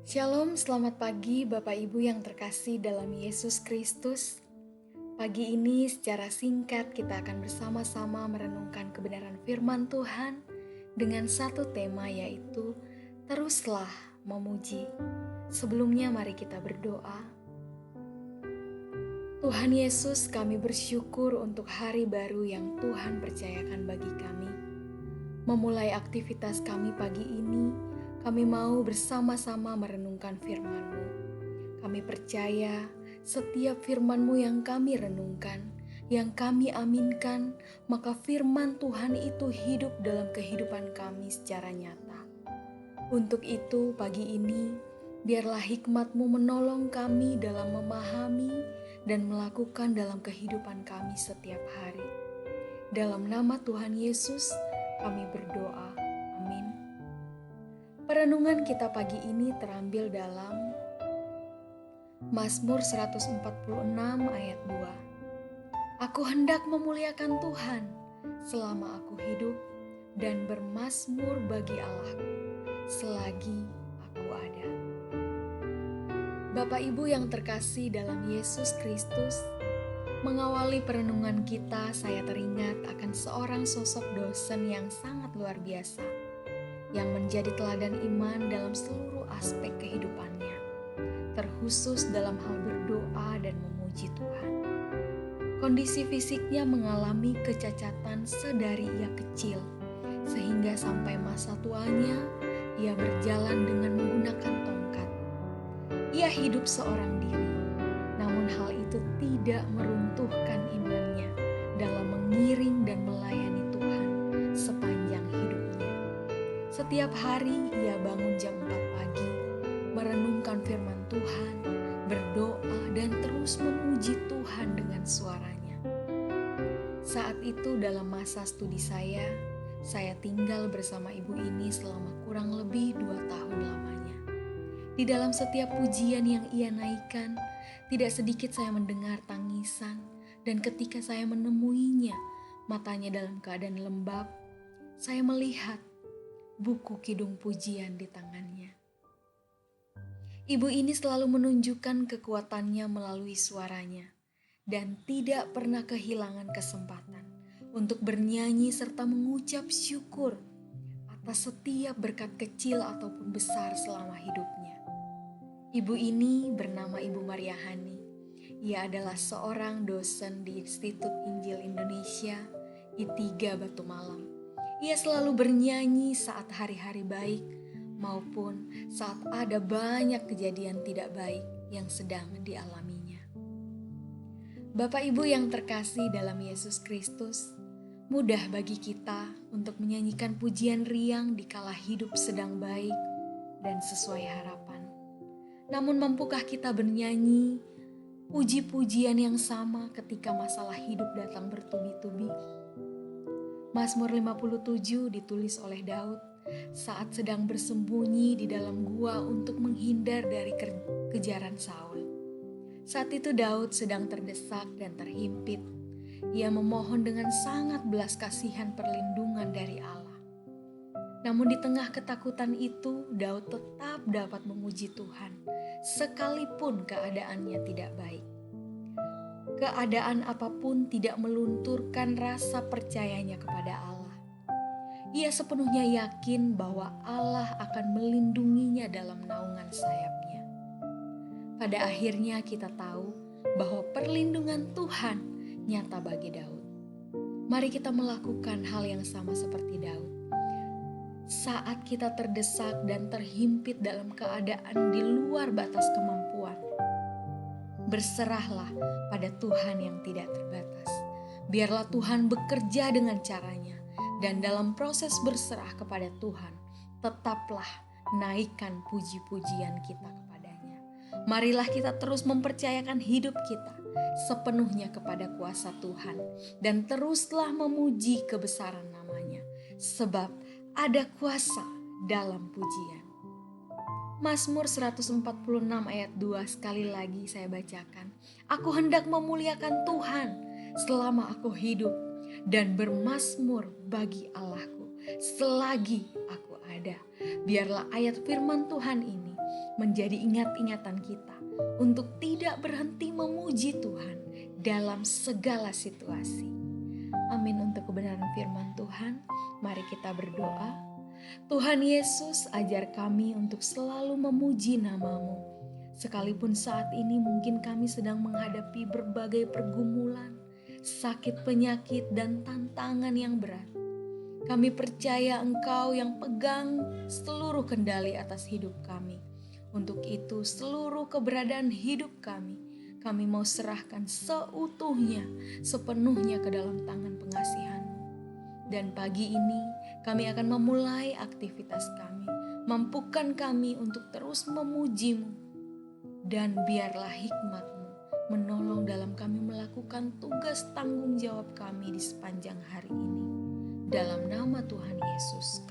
Shalom, selamat pagi Bapak Ibu yang terkasih dalam Yesus Kristus. Pagi ini secara singkat kita akan bersama-sama merenungkan kebenaran firman Tuhan dengan satu tema, yaitu teruslah memuji. Sebelumnya mari kita berdoa. Tuhan Yesus, kami bersyukur untuk hari baru yang Tuhan percayakan bagi kami. Memulai aktivitas kami pagi ini, kami mau bersama-sama merenungkan firman-Mu. Kami percaya setiap firman-Mu yang kami renungkan, yang kami aminkan, maka firman Tuhan itu hidup dalam kehidupan kami secara nyata. Untuk itu pagi ini, biarlah hikmat-Mu menolong kami dalam memahami dan melakukan dalam kehidupan kami setiap hari. Dalam nama Tuhan Yesus, kami berdoa. Amin. Perenungan kita pagi ini terambil dalam Mazmur 146 ayat 2. Aku hendak memuliakan Tuhan selama aku hidup dan bermazmur bagi Allahku selagi aku ada. Bapak Ibu yang terkasih dalam Yesus Kristus, mengawali perenungan kita, saya teringat akan seorang sosok dosen yang sangat luar biasa, yang menjadi teladan iman dalam seluruh aspek kehidupannya, terkhusus dalam hal berdoa dan memuji Tuhan. Kondisi fisiknya mengalami kecacatan sedari ia kecil, sehingga sampai masa tuanya ia berjalan dengan menggunakan tongkat. Ia hidup seorang diri, namun hal itu tidak meruntuhkan imannya dalam mengiring dan melayani Tuhan sepanjang hidupnya. Setiap hari ia bangun jam 4 pagi, merenungkan firman Tuhan, berdoa dan terus memuji Tuhan dengan suaranya. Saat itu dalam masa studi saya tinggal bersama ibu ini selama kurang lebih 2 tahun lamanya. Di dalam setiap pujian yang ia naikkan, tidak sedikit saya mendengar tangisan, dan ketika saya menemuinya, matanya dalam keadaan lembab, saya melihat buku kidung pujian di tangannya. Ibu ini selalu menunjukkan kekuatannya melalui suaranya dan tidak pernah kehilangan kesempatan untuk bernyanyi serta mengucap syukur atas setiap berkat kecil ataupun besar selama hidupnya. Ibu ini bernama Ibu Maria Hani. Ia adalah seorang dosen di Institut Injil Indonesia I3 Batu Malang. Ia selalu bernyanyi saat hari-hari baik maupun saat ada banyak kejadian tidak baik yang sedang dialaminya. Bapak Ibu yang terkasih dalam Yesus Kristus, mudah bagi kita untuk menyanyikan pujian riang dikala hidup sedang baik dan sesuai harapan. Namun mampukah kita bernyanyi puji-pujian yang sama ketika masalah hidup datang bertubi-tubi? Mazmur 57 ditulis oleh Daud saat sedang bersembunyi di dalam gua untuk menghindar dari kejaran Saul. Saat itu Daud sedang terdesak dan terhimpit. Ia memohon dengan sangat belas kasihan perlindungan dari Allah. Namun di tengah ketakutan itu, Daud tetap dapat memuji Tuhan, sekalipun keadaannya tidak baik. Keadaan apapun tidak melunturkan rasa percayanya kepada Allah. Ia sepenuhnya yakin bahwa Allah akan melindunginya dalam naungan sayapnya. Pada akhirnya kita tahu bahwa perlindungan Tuhan nyata bagi Daud. Mari kita melakukan hal yang sama seperti Daud. Saat kita terdesak dan terhimpit dalam keadaan di luar batas kemampuan, berserahlah pada Tuhan yang tidak terbatas. Biarlah Tuhan bekerja dengan caranya, dan dalam proses berserah kepada Tuhan, tetaplah naikkan puji-pujian kita kepadanya. Marilah kita terus mempercayakan hidup kita sepenuhnya kepada kuasa Tuhan, dan teruslah memuji kebesaran namanya, sebab ada kuasa dalam pujian. Mazmur 146 ayat 2 sekali lagi saya bacakan. Aku hendak memuliakan Tuhan selama aku hidup dan bermazmur bagi Allahku selagi aku ada. Biarlah ayat firman Tuhan ini menjadi ingat-ingatan kita untuk tidak berhenti memuji Tuhan dalam segala situasi. Amin. Untuk kebenaran firman Tuhan, mari kita berdoa. Tuhan Yesus, ajar kami untuk selalu memuji nama-Mu. Sekalipun saat ini mungkin kami sedang menghadapi berbagai pergumulan, sakit, penyakit, dan tantangan yang berat. Kami percaya Engkau yang pegang seluruh kendali atas hidup kami. Untuk itu seluruh keberadaan hidup kami mau serahkan seutuhnya, sepenuhnya ke dalam tangan pengasihan-Mu. Dan pagi ini kami akan memulai aktivitas kami. Mampukan kami untuk terus memuji-Mu. Dan biarlah hikmat-Mu menolong dalam kami melakukan tugas tanggung jawab kami di sepanjang hari ini. Dalam nama Tuhan Yesus